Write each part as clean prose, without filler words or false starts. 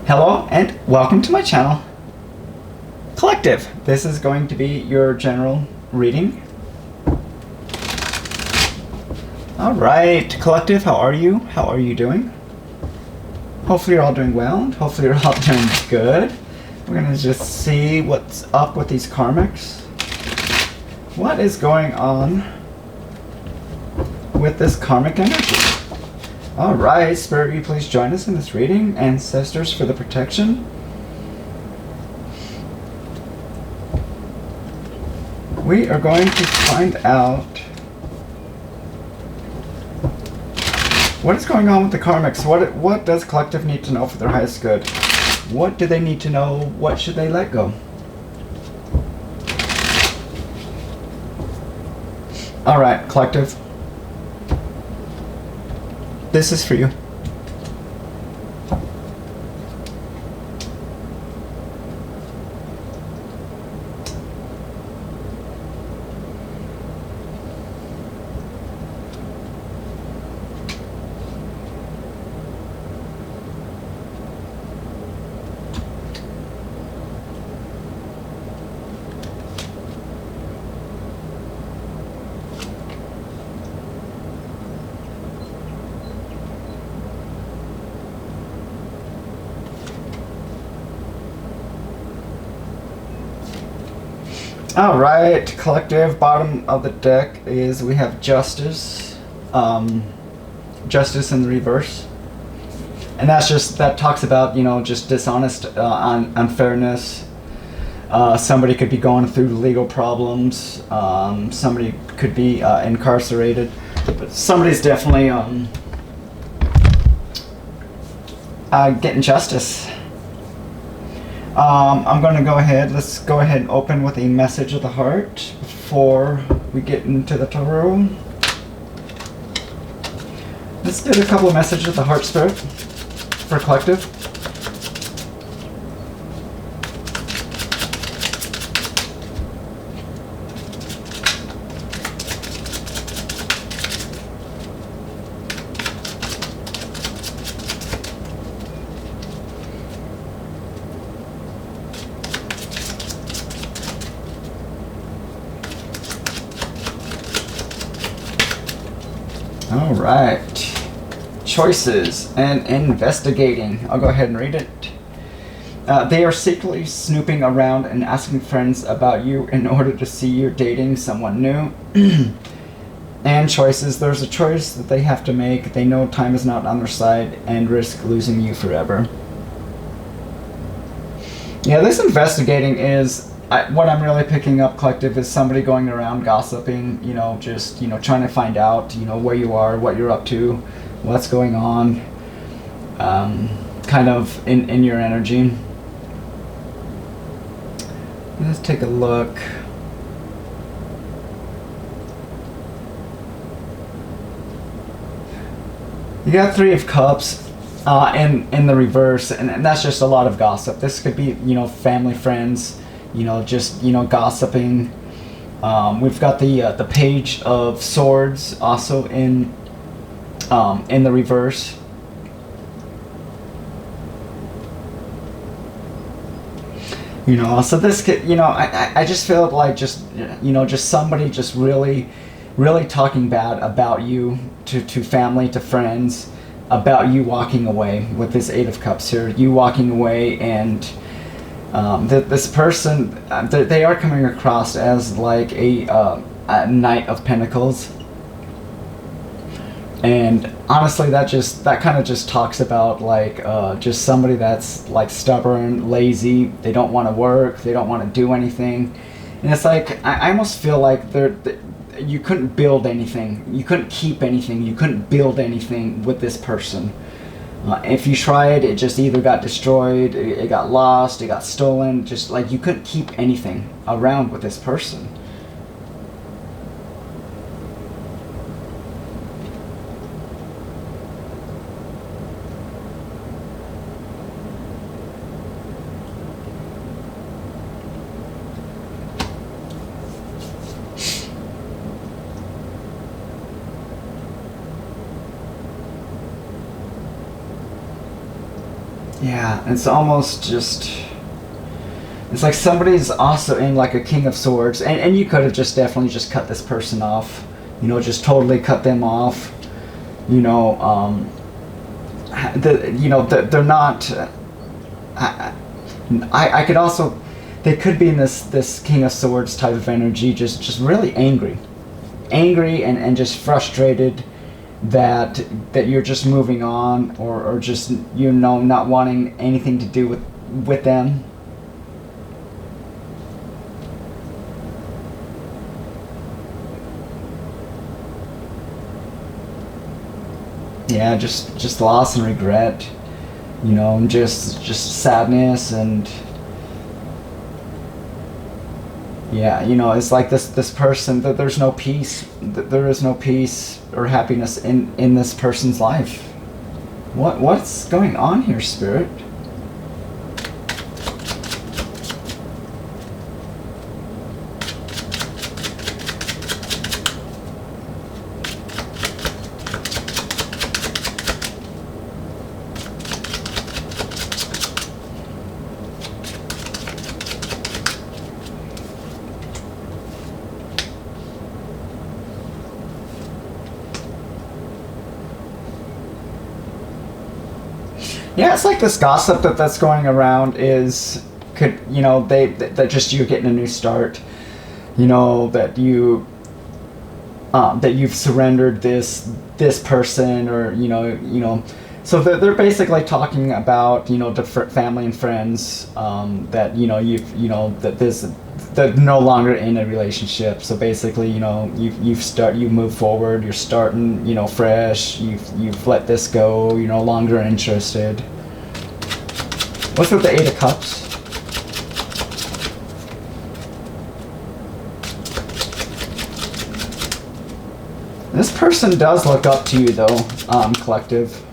Hello and welcome to my channel, Collective. This is going to be your general reading. Alright, Collective, how are you? How are you doing? Hopefully you're all doing well, and hopefully you're all doing good. We're gonna just see what's up with these karmics. What is going on with this karmic energy? Alright, Spirit, will you please join us in this reading? Ancestors for the protection. We are going to find out what is going on with the karmics. What does Collective need to know for their highest good? What do they need to know? What should they let go? Alright, Collective. This is for you. Alright, Collective, bottom of the deck is we have Justice. Justice in the reverse. And that talks about, you know, just dishonest unfairness. Somebody could be going through legal problems. Somebody could be incarcerated. But somebody's definitely getting justice. I'm going to go ahead. Let's go ahead and open with a message of the heart before we get into the tarot. Let's do a couple of messages of the heart, Spirit, for Collective. All right. Choices and investigating. I'll go ahead and read it. They are secretly snooping around and asking friends about you in order to see you're dating someone new. And choices. There's a choice that they have to make. They know time is not on their side and risk losing you forever. Yeah, this investigating is... what I'm really picking up, Collective, is somebody going around gossiping, you know, just, you know, trying to find out, you know, where you are, what you're up to, what's going on, kind of in your energy. Let's take a look. You got Three of Cups in the reverse, and that's just a lot of gossip. This could be, you know, family, friends, you know, just, you know, gossiping. We've got the Page of Swords also in the reverse. You know, so this could, you know, I just feel like just, you know, just somebody just really talking bad about you to family, to friends, about you walking away with this Eight of Cups here. You walking away, and this person, they are coming across as like a Knight of Pentacles, and honestly, that kind of just talks about like just somebody that's like stubborn, lazy. They don't want to work. They don't want to do anything, and it's like I almost feel like you couldn't build anything. You couldn't keep anything. You couldn't build anything with this person. If you tried, it just either got destroyed, it got lost, it got stolen. Just like you couldn't keep anything around with this person. Yeah, it's almost just. It's like somebody's also in like a King of Swords, and you could have just definitely just cut this person off, just totally cut them off, you know, they're not. I could also, they could be in this King of Swords type of energy, just really angry, and just frustrated that you're just moving on, or just not wanting anything to do with them. Yeah, just loss and regret, and just sadness, and yeah, it's like this person, that there's no peace, that there is no peace or happiness in this person's life. What's going on here, Spirit? Yeah, it's like this gossip that's going around that just you getting a new start, that you've surrendered this person, or so they're basically talking about different family and friends, that they're no longer in a relationship. So basically, you move forward, you're starting fresh, you've let this go, you're no longer interested. What's with the Eight of Cups? This person does look up to you, though, collective.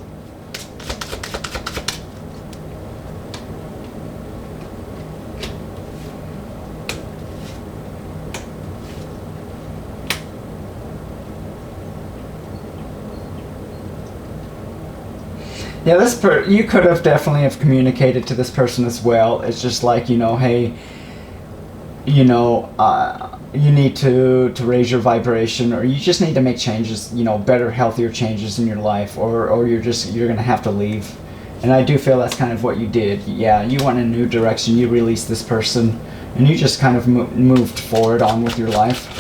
Yeah, you could have definitely have communicated to this person as well. It's just like, hey, you need to raise your vibration, or you just need to make changes, better, healthier changes in your life, or you're gonna have to leave. And I do feel that's kind of what you did. Yeah, you went in a new direction, you released this person, and you just kind of moved forward on with your life.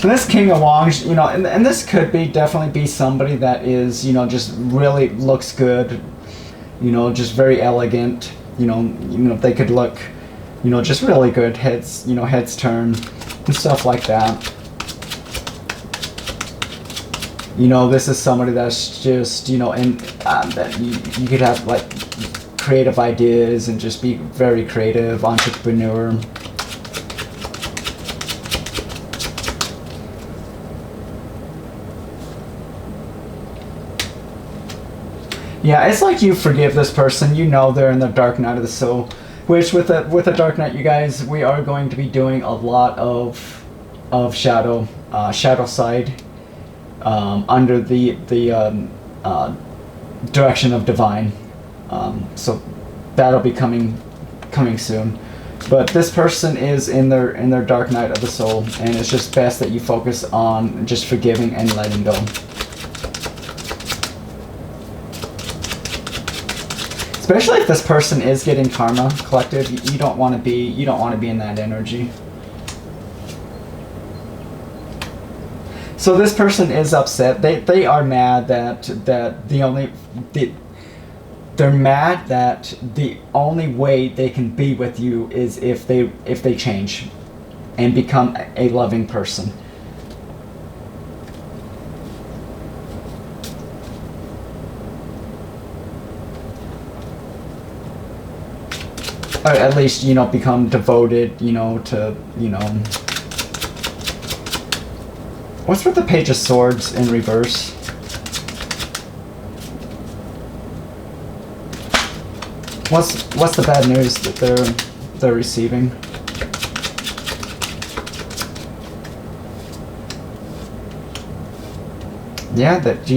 And this King of Wands, and this could definitely be somebody that is, just really looks good, just very elegant, they could look, just really good, heads turn, and stuff like that. This is somebody that's just, that you could have, like, creative ideas and just be very creative, entrepreneur. Yeah, it's like you forgive this person. They're in the dark night of the soul. Which with the dark night, you guys, we are going to be doing a lot of shadow side, under the direction of divine. So that'll be coming soon. But this person is in their dark night of the soul, and it's just best that you focus on just forgiving and letting go. Especially if this person is getting karma, collective, you don't want to be in that energy. So this person is upset. They are mad that they're mad that the only way they can be with you is if they change and become a loving person. Or at least, become devoted, to, What's with the Page of Swords in reverse? What's the bad news that they're receiving? Yeah, that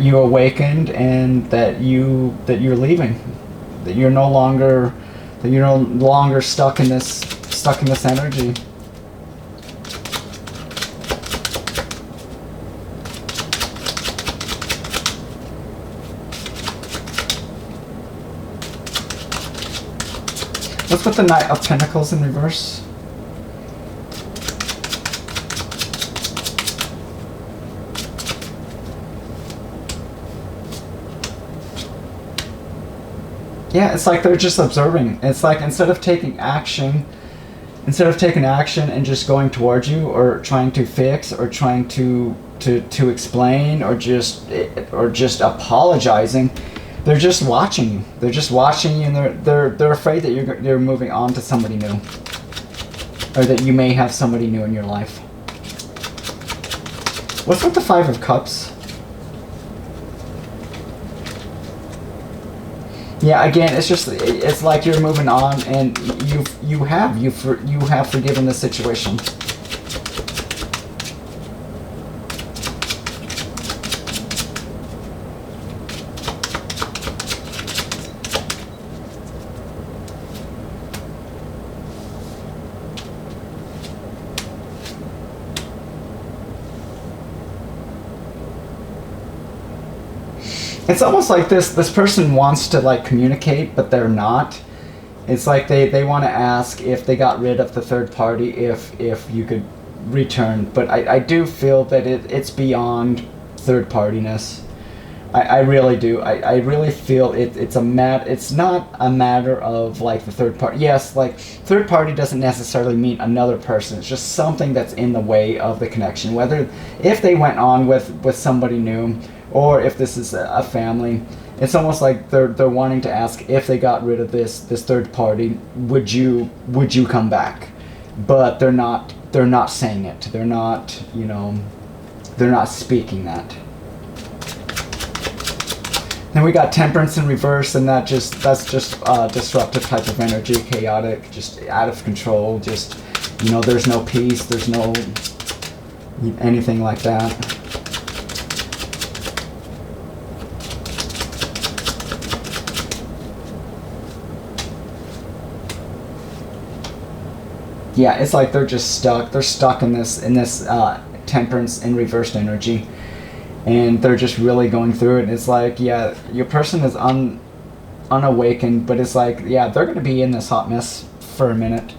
you awakened, and that you're leaving, that you're no longer stuck in this energy. What's with the Knight of Pentacles in reverse? Yeah, it's like they're just observing. It's like instead of taking action and just going towards you, or trying to fix, or trying to explain, or just apologizing, they're just watching you. They're just watching you, and they're afraid that you're moving on to somebody new, or that you may have somebody new in your life. What's with the Five of Cups? Yeah, again, it's like you're moving on, and you have forgiven the situation. It's almost like this person wants to like communicate, but they're not. It's like they want to ask if they got rid of the third party, if you could return. But I do feel that it's beyond third partiness. I really do. I really feel it's not a matter of like the third party. Yes, like third party doesn't necessarily mean another person. It's just something that's in the way of the connection. Whether if they went on with somebody new, or if this is a family, it's almost like they're wanting to ask if they got rid of this third party, would you come back? But they're not saying it. They're not speaking that. Then we got Temperance in reverse, and that's just disruptive type of energy, chaotic, just out of control, just there's no peace, there's no anything like that. Yeah, it's like they're just stuck. They're stuck in this Temperance in reversed energy, and they're just really going through it. It's like, yeah, your person is unawakened, but it's like, yeah, they're gonna be in this hot mess for a minute.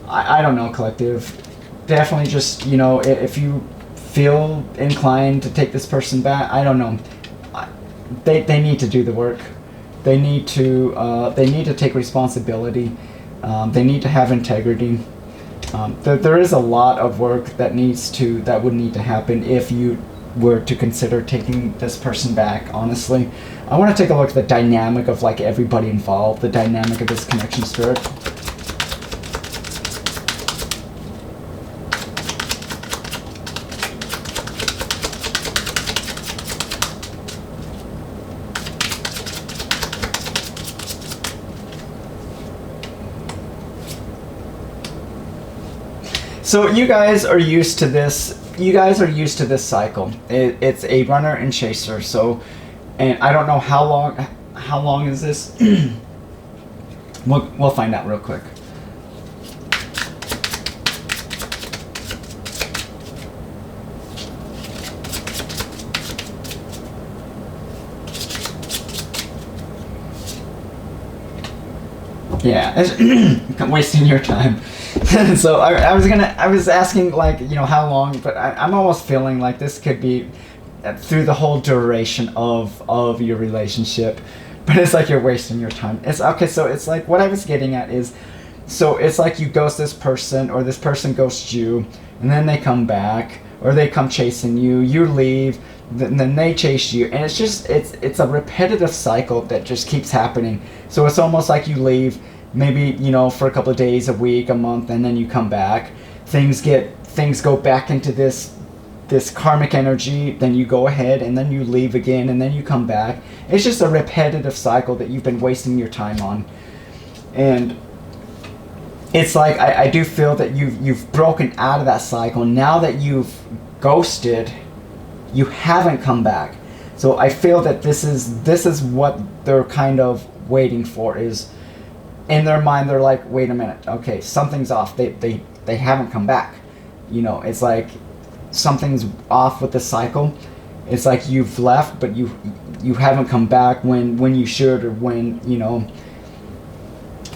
I don't know, collective. Definitely just if you feel inclined to take this person back, I don't know. They need to do the work. They need to take responsibility. They need to have integrity. There is a lot of work that would need to happen if you were to consider taking this person back. Honestly, I want to take a look at the dynamic of like everybody involved, the dynamic of this connection, spirit. So you guys are used to this. You guys are used to this cycle. It's a runner and chaser. So, and I don't know how long. How long is this? We'll find out real quick. Yeah, I'm wasting your time. So I was asking like how long, but I'm almost feeling like this could be through the whole duration of your relationship, but it's like you're wasting your time. It's okay. So it's like what I was getting at is, so it's like you ghost this person, or this person ghosts you, and then they come back, or they come chasing you, you leave, then they chase you, and it's just it's a repetitive cycle that just keeps happening. So it's almost like you leave, maybe for a couple of days, a week, a month, and then you come back. Things go back into this this karmic energy, then you go ahead and then you leave again and then you come back. It's just a repetitive cycle that you've been wasting your time on. And it's like I do feel that you've broken out of that cycle. Now that you've ghosted, you haven't come back. So I feel that this is what they're kind of waiting for. Is in their mind they're like, wait a minute, okay, something's off. They haven't come back. You know, it's like something's off with the cycle. It's like you've left, but you haven't come back when you should, or when, you know.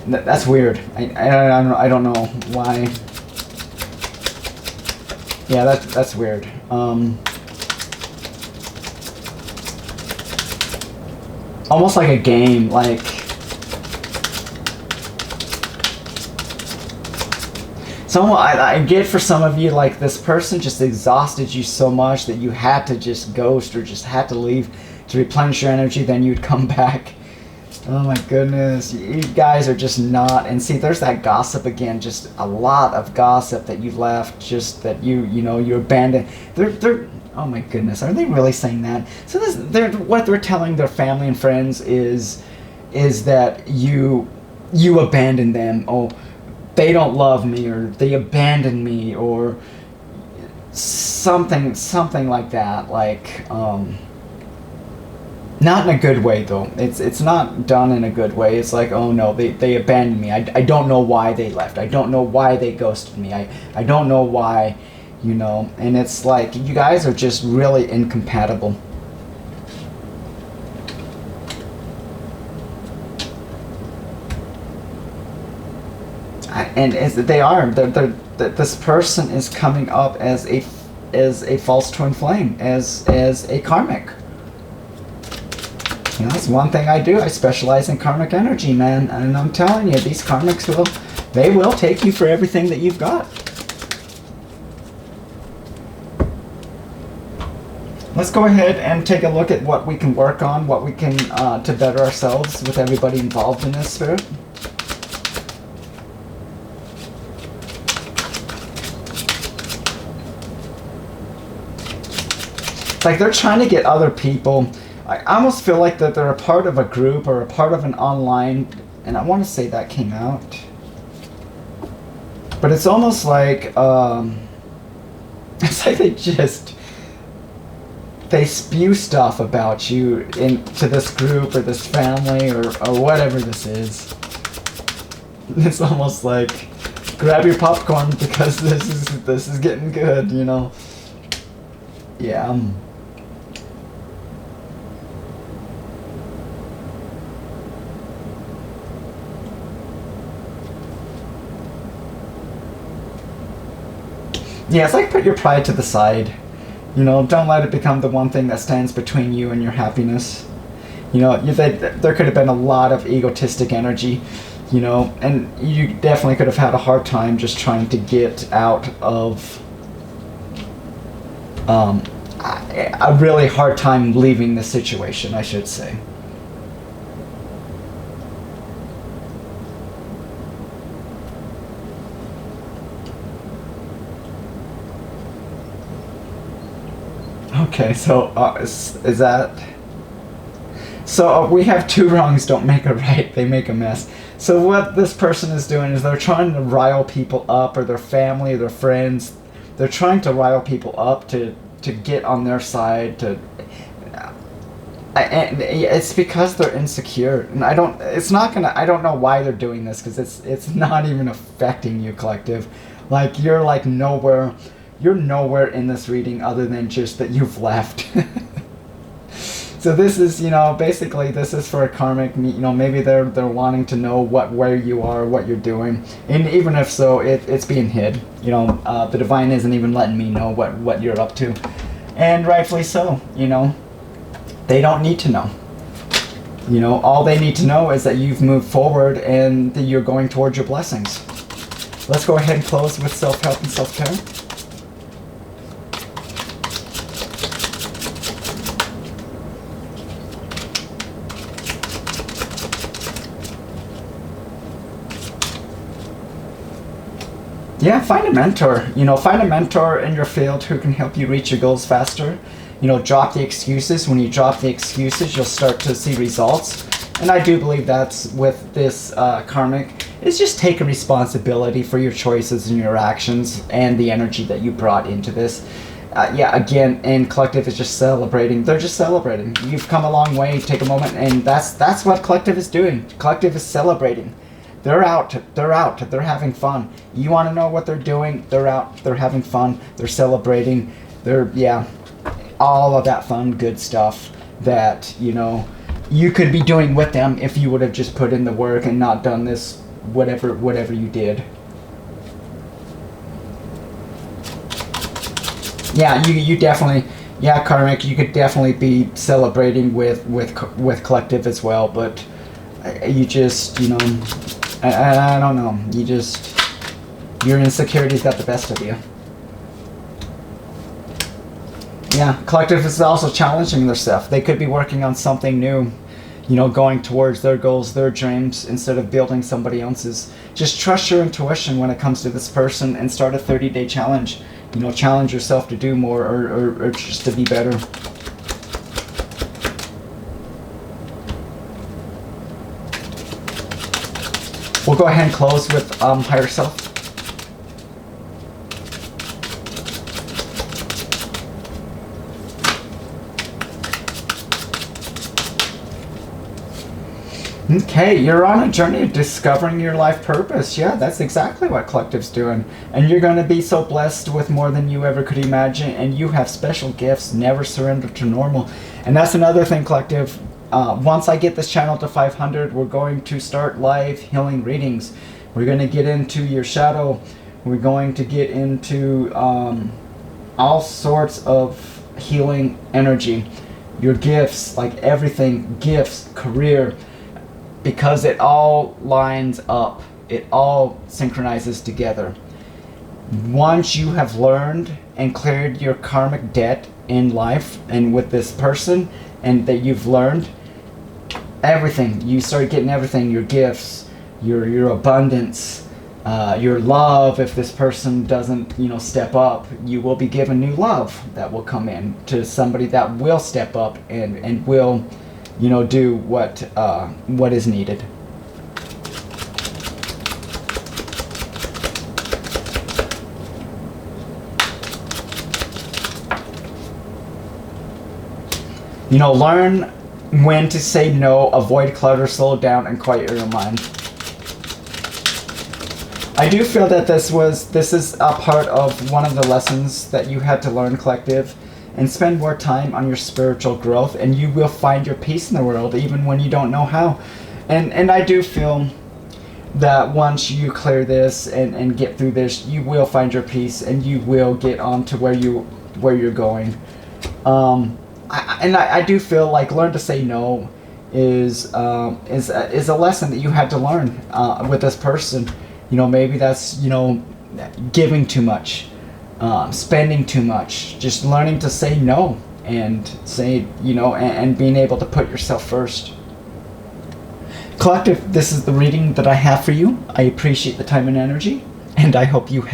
That's weird. I don't know why. Yeah, that's weird. Almost like a game, like. So I get for some of you, like, this person just exhausted you so much that you had to just ghost or just had to leave to replenish your energy, then you'd come back. Oh my goodness, you guys are just not, and see, there's that gossip again, just a lot of gossip that you left, just that you know, you abandoned. They're oh my goodness, are they really saying that? So what they're telling their family and friends is that you abandoned them. Oh, they don't love me, or they abandoned me, or something like that. Like, not in a good way though. It's not done in a good way. It's like, oh no, they abandoned me. I don't know why they left. I don't know why they ghosted me. I don't know why, you know. And it's like, you guys are just really incompatible. And they are. This person is coming up as a false twin flame, as a karmic. You know, that's one thing I do. I specialize in karmic energy, man. And I'm telling you, these karmics will take you for everything that you've got. Let's go ahead and take a look at what we can work on, what we can to better ourselves with everybody involved in this, Spirit. Like, they're trying to get other people. I almost feel like that they're a part of a group or a part of an online, and I want to say that came out. But it's almost like, it's like they spew stuff about you into this group or this family or whatever this is. It's almost like, grab your popcorn because this is getting good, you know. Yeah. Yeah, it's like, put your pride to the side. You know, don't let it become the one thing that stands between you and your happiness. You know, there could have been a lot of egotistic energy, you know, and you definitely could have had a hard time just trying to get out of a really hard time leaving the situation, I should say. Okay, so is that... So we have two wrongs don't make a right, they make a mess. So what this person is doing is they're trying to rile people up, or their family, or their friends. They're trying to rile people up to get on their side, and it's because they're insecure. And I don't know why they're doing this, because it's not even affecting you, collective. Like, you're like nowhere in this reading other than just that you've left. So this is, you know, basically this is for a karmic, you know, maybe they're wanting to know where you are, what you're doing. And even if so, it's being hid. You know, the divine isn't even letting me know what you're up to. And rightfully so, you know. They don't need to know. You know, all they need to know is that you've moved forward and that you're going towards your blessings. Let's go ahead and close with self-help and self-care. Yeah, find a mentor. You know, find a mentor in your field who can help you reach your goals faster. You know, drop the excuses. When you drop the excuses, you'll start to see results. And I do believe that's with this karmic. Is just taking responsibility for your choices and your actions and the energy that you brought into this. Yeah, again, and collective is just celebrating. They're just celebrating. You've come a long way. Take a moment, and that's what collective is doing. Collective is celebrating. They're out. They're out. They're having fun. You want to know what they're doing? They're out. They're having fun. They're celebrating. They're, yeah, all of that fun, good stuff that, you know, you could be doing with them if you would have just put in the work and not done this, whatever you did. Yeah, you definitely, yeah, karmic, you could definitely be celebrating with collective as well, but you just, you know, I don't know, your insecurities got the best of you. Yeah, collective is also challenging their stuff. They could be working on something new, you know, going towards their goals, their dreams, instead of building somebody else's. Just trust your intuition when it comes to this person and start a 30-day challenge. You know, challenge yourself to do more or just to be better. We'll go ahead and close with higher self. Okay, you're on a journey of discovering your life purpose. Yeah, that's exactly what collective's doing. And you're going to be so blessed with more than you ever could imagine. And you have special gifts. Never surrender to normal. And that's another thing, collective. Once I get this channel to 500, we're going to start live healing readings. We're going to get into your shadow. We're going to get into all sorts of healing energy. Your gifts, like everything, gifts, career, because it all lines up. It all synchronizes together. Once you have learned and cleared your karmic debt in life and with this person, and that you've learned everything, you start getting everything, your gifts, your abundance, your love. If this person doesn't, you know, step up, you will be given new love that will come in to somebody that will step up and will, you know, do what is needed. You know, learn when to say no, avoid clutter, slow down, and quiet your mind. I do feel that this is a part of one of the lessons that you had to learn, collective. And spend more time on your spiritual growth, and you will find your peace in the world even when you don't know how. And I do feel that once you clear this and get through this, you will find your peace and you will get on to where you're going. I do feel like learn to say no is a lesson that you had to learn with this person. You know, maybe that's, you know, giving too much. Spending too much, just learning to say no and say, you know, and being able to put yourself first. Collective, this is the reading that I have for you. I appreciate the time and energy, and I hope you have